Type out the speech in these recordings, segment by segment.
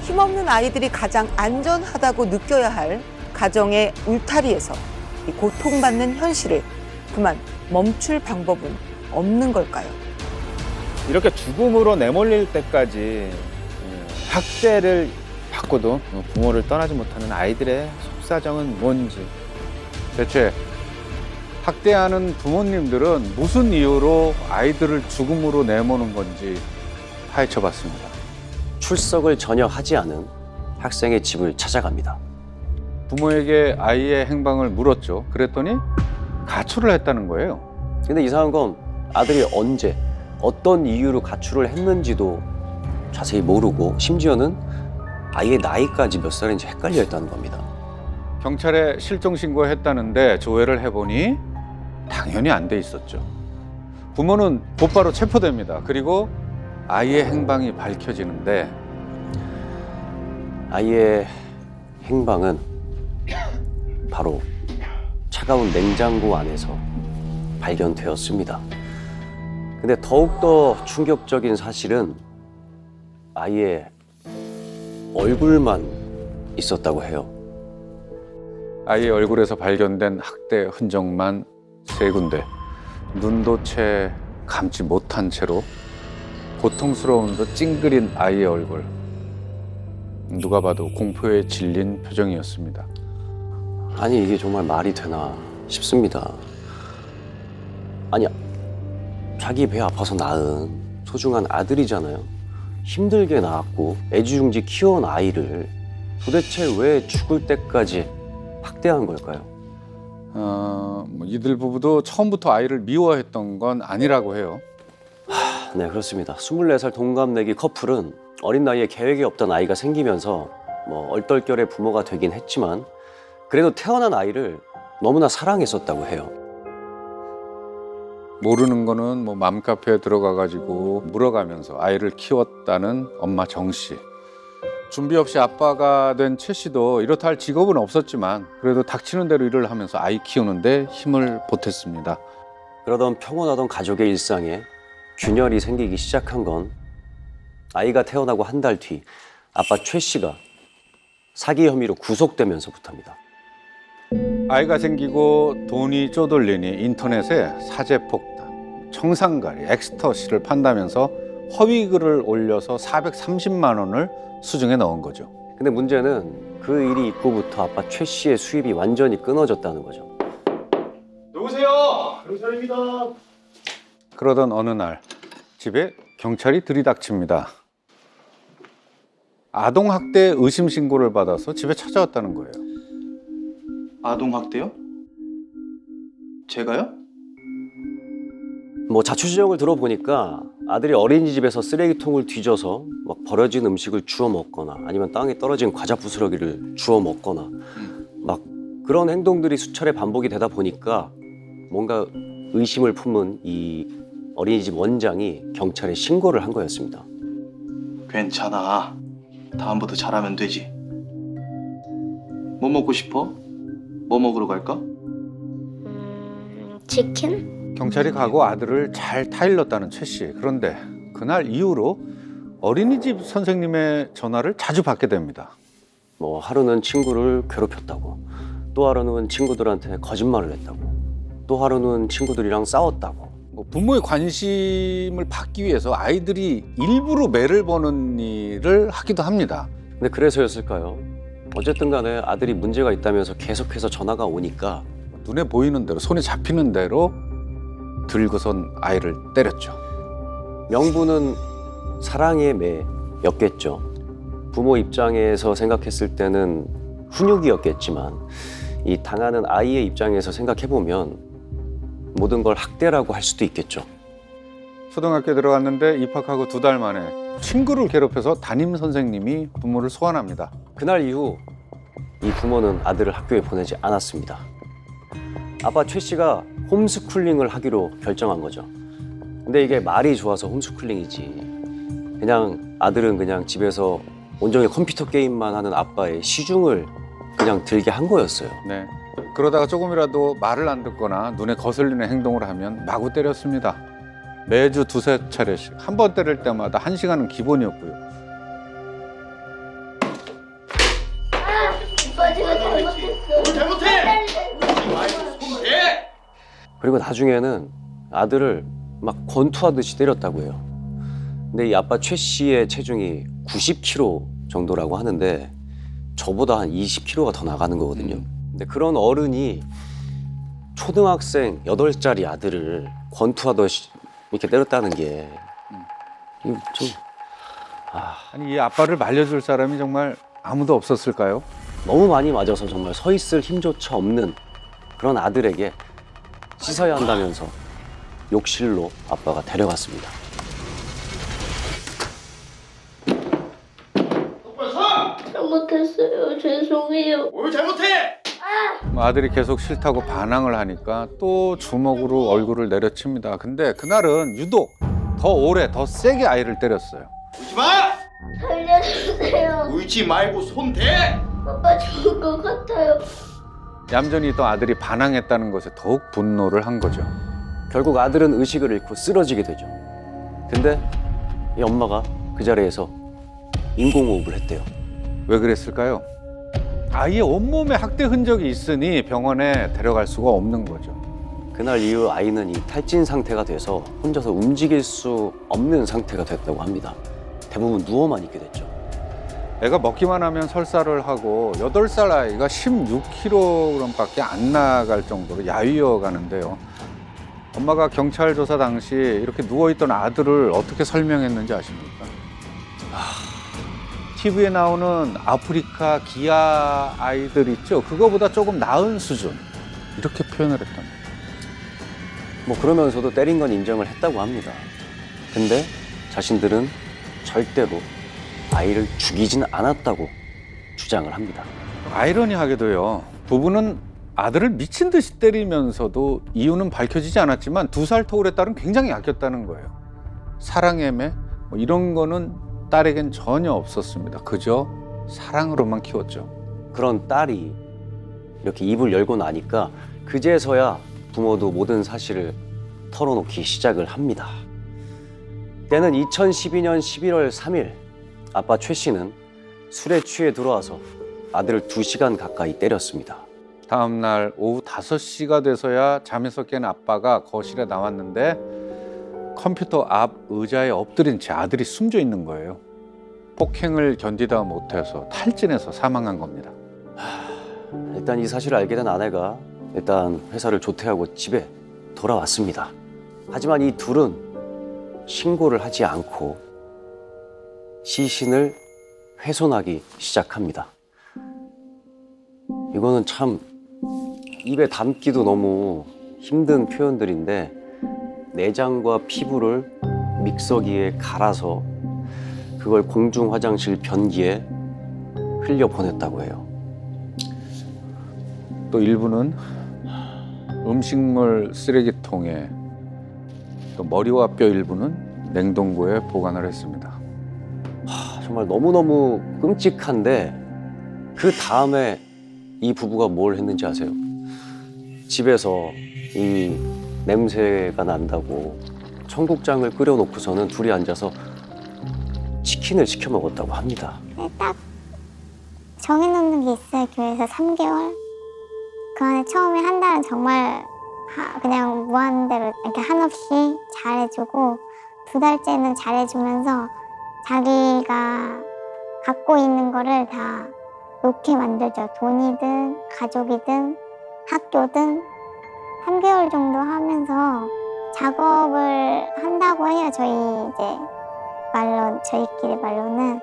힘없는 아이들이 가장 안전하다고 느껴야 할 가정의 울타리에서 이 고통받는 현실을 그만 멈출 방법은 없는 걸까요? 이렇게 죽음으로 내몰릴 때까지 학대를 받고도 부모를 떠나지 못하는 아이들의 속사정은 뭔지, 대체 학대하는 부모님들은 무슨 이유로 아이들을 죽음으로 내모는 건지 파헤쳐봤습니다. 출석을 전혀 하지 않은 학생의 집을 찾아갑니다. 부모에게 아이의 행방을 물었죠. 그랬더니 가출을 했다는 거예요. 근데 이상한 건 아들이 언제, 어떤 이유로 가출을 했는지도 자세히 모르고 심지어는 아이의 나이까지 몇 살인지 헷갈려 했다는 겁니다. 경찰에 실종 신고했다는데 조회를 해보니 당연히 안 돼 있었죠. 부모는 곧바로 체포됩니다. 그리고 아이의 행방이 밝혀지는데 아이의 행방은 바로 차가운 냉장고 안에서 발견되었습니다. 근데 더욱더 충격적인 사실은 아이의 얼굴만 있었다고 해요. 아이의 얼굴에서 발견된 학대 흔적만 3군데, 눈도 채 감지 못한 채로 고통스러운 듯 찡그린 아이의 얼굴. 누가 봐도 공포에 질린 표정이었습니다. 아니 이게 정말 말이 되나 싶습니다. 아니 자기 배 아파서 낳은 소중한 아들이잖아요. 힘들게 낳았고 애지중지 키워온 아이를 도대체 왜 죽을 때까지 학대한 걸까요? 이들 부부도 처음부터 아이를 미워했던 건 아니라고 해요. 네, 그렇습니다. 24살 동갑내기 커플은 어린 나이에 계획이 없던 아이가 생기면서 얼떨결에 부모가 되긴 했지만 그래도 태어난 아이를 너무나 사랑했었다고 해요. 모르는 거는 맘카페에 들어가가지고 물어가면서 아이를 키웠다는 엄마 정 씨. 준비 없이 아빠가 된 최 씨도 이렇다 할 직업은 없었지만 그래도 닥치는 대로 일을 하면서 아이 키우는데 힘을 보탰습니다. 그러던 평온하던 가족의 일상에 균열이 생기기 시작한 건 아이가 태어나고 한 달 뒤 아빠 최 씨가 사기 혐의로 구속되면서부터입니다. 아이가 생기고 돈이 쪼들리니 인터넷에 사제폭탄, 청산가리, 엑스터시를 판다면서 허위 글을 올려서 430만 원을 수중에 넣은 거죠. 근데 문제는 그 일이 있고부터 아빠 최 씨의 수입이 완전히 끊어졌다는 거죠. 누구세요? 경찰입니다. 그러던 어느 날 집에 경찰이 들이닥칩니다. 아동학대 의심 신고를 받아서 집에 찾아왔다는 거예요. 아동학대요? 제가요? 자초지종을 들어보니까 아들이 어린이집에서 쓰레기통을 뒤져서 버려진 음식을 주워 먹거나 아니면 땅에 떨어진 과자 부스러기를 주워 먹거나 그런 행동들이 수차례 반복이 되다 보니까 뭔가 의심을 품은 이 어린이집 원장이 경찰에 신고를 한 거였습니다. 괜찮아. 다음부터 잘하면 되지. 뭐 먹고 싶어? 뭐 먹으러 갈까? 치킨? 경찰이 가고 아들을 잘 타일렀다는 최 씨. 그런데 그날 이후로 어린이집 선생님의 전화를 자주 받게 됩니다. 하루는 친구를 괴롭혔다고, 또 하루는 친구들한테 거짓말을 했다고, 또 하루는 친구들이랑 싸웠다고. 부모의 관심을 받기 위해서 아이들이 일부러 매를 버는 일을 하기도 합니다. 근데 그래서였을까요? 어쨌든 간에 아들이 문제가 있다면서 계속해서 전화가 오니까 눈에 보이는 대로, 손에 잡히는 대로 들고선 아이를 때렸죠. 명분은 사랑의 매였겠죠. 부모 입장에서 생각했을 때는 훈육이었겠지만 이 당하는 아이의 입장에서 생각해보면 모든 걸 학대라고 할 수도 있겠죠. 초등학교에 들어갔는데 입학하고 2달 만에 친구를 괴롭혀서 담임 선생님이 부모를 소환합니다. 그날 이후 이 부모는 아들을 학교에 보내지 않았습니다. 아빠 최 씨가 홈스쿨링을 하기로 결정한 거죠. 근데 이게 말이 좋아서 홈스쿨링이지, 그냥 아들은 그냥 집에서 온종일 컴퓨터 게임만 하는 아빠의 시중을 그냥 들게 한 거였어요. 네. 그러다가 조금이라도 말을 안 듣거나 눈에 거슬리는 행동을 하면 마구 때렸습니다. 매주 2~3차례씩. 한 번 때릴 때마다 1시간은 기본이었고요. 제가 잘못했어요. 잘못해! 그리고 나중에는 아들을 막 권투하듯이 때렸다고 해요. 근데 이 아빠 최 씨의 체중이 90kg 정도라고 하는데 저보다 한 20kg가 더 나가는 거거든요. 근데 그런 어른이 초등학생 8살짜리 아들을 권투하듯이 이렇게 때렸다는 게 이거 좀 아니 이 아빠를 말려줄 사람이 정말 아무도 없었을까요? 너무 많이 맞아서 정말 서 있을 힘조차 없는 그런 아들에게 씻어야 한다면서 욕실로 아빠가 데려갔습니다. 잘못했어요. 죄송해요. 뭘 잘못해? 아들이 계속 싫다고 반항을 하니까 또 주먹으로 얼굴을 내려칩니다. 근데 그날은 유독 더 오래 더 세게 아이를 때렸어요. 울지 마! 살려주세요. 울지 말고 손 대! 아빠 죽을 것 같아요. 얌전히 있던 아들이 반항했다는 것에 더욱 분노를 한 거죠. 결국 아들은 의식을 잃고 쓰러지게 되죠. 근데 이 엄마가 그 자리에서 인공호흡을 했대요. 왜 그랬을까요? 아이의 온몸에 학대 흔적이 있으니 병원에 데려갈 수가 없는 거죠. 그날 이후 아이는 이 탈진 상태가 돼서 혼자서 움직일 수 없는 상태가 됐다고 합니다. 대부분 누워만 있게 됐죠. 애가 먹기만 하면 설사를 하고 8살 아이가 16kg밖에 안 나갈 정도로 야위어 가는데요. 엄마가 경찰 조사 당시 이렇게 누워있던 아들을 어떻게 설명했는지 아십니까? TV에 나오는 아프리카 기아 아이들 있죠? 그거보다 조금 나은 수준 이렇게 표현을 했답니다. 뭐 그러면서도 때린 건 인정을 했다고 합니다. 근데 자신들은 절대로 아이를 죽이진 않았다고 주장을 합니다. 아이러니하게도요. 부부는 아들을 미친 듯이 때리면서도 이유는 밝혀지지 않았지만 2살 터울에 딸은 굉장히 아꼈다는 거예요. 사랑애매 뭐 이런 거는 딸에겐 전혀 없었습니다. 그저 사랑으로만 키웠죠. 그런 딸이 이렇게 입을 열고 나니까 그제서야 부모도 모든 사실을 털어놓기 시작을 합니다. 때는 2012년 11월 3일 아빠 최 씨는 술에 취해 들어와서 아들을 2시간 가까이 때렸습니다. 다음 날 오후 5시가 돼서야 잠에서 깬 아빠가 거실에 나왔는데 컴퓨터 앞 의자에 엎드린 채 아들이 숨져 있는 거예요. 폭행을 견디다 못해서 탈진해서 사망한 겁니다. 일단 이 사실을 알게 된 아내가 일단 회사를 조퇴하고 집에 돌아왔습니다. 하지만 이 둘은 신고를 하지 않고 시신을 훼손하기 시작합니다. 이거는 참 입에 담기도 너무 힘든 표현들인데 내장과 피부를 믹서기에 갈아서 그걸 공중 화장실 변기에 흘려 보냈다고 해요. 또 일부는 음식물 쓰레기통에 또 머리와 뼈 일부는 냉동고에 보관을 했습니다. 정말 너무너무 끔찍한데 그 다음에 이 부부가 뭘 했는지 아세요? 집에서 이 냄새가 난다고 청국장을 끓여놓고서는 둘이 앉아서 치킨을 시켜 먹었다고 합니다. 딱 정해놓는 게 있어요. 교회에서 3개월. 그 안에 처음에 한 달은 정말 그냥 무한대로 이렇게 한없이 잘해주고 2달째는 잘해주면서 자기가 갖고 있는 거를 다 놓게 만들죠. 돈이든 가족이든 학교든 3개월 정도 하면서 작업을 한다고 해요. 저희끼리 말로는.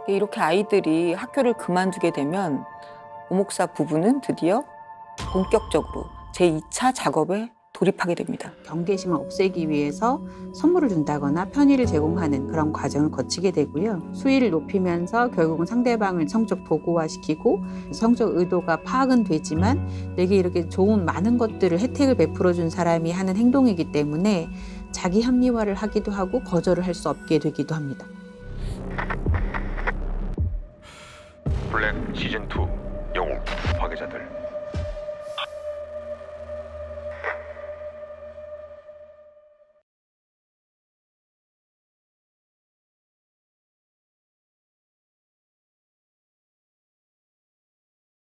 이렇게 아이들이 학교를 그만두게 되면 오목사 부부는 드디어 본격적으로 제2차 작업에 돌입하게 됩니다. 경계심을 없애기 위해서 선물을 준다거나 편의를 제공하는 그런 과정을 거치게 되고요. 수위를 높이면서 결국은 상대방을 성적 도구화시키고 성적 의도가 파악은 되지만 내게 이렇게 좋은 많은 것들을 혜택을 베풀어 준 사람이 하는 행동이기 때문에 자기 합리화를 하기도 하고 거절을 할 수 없게 되기도 합니다. 블랙 시즌2 영웅 파괴자들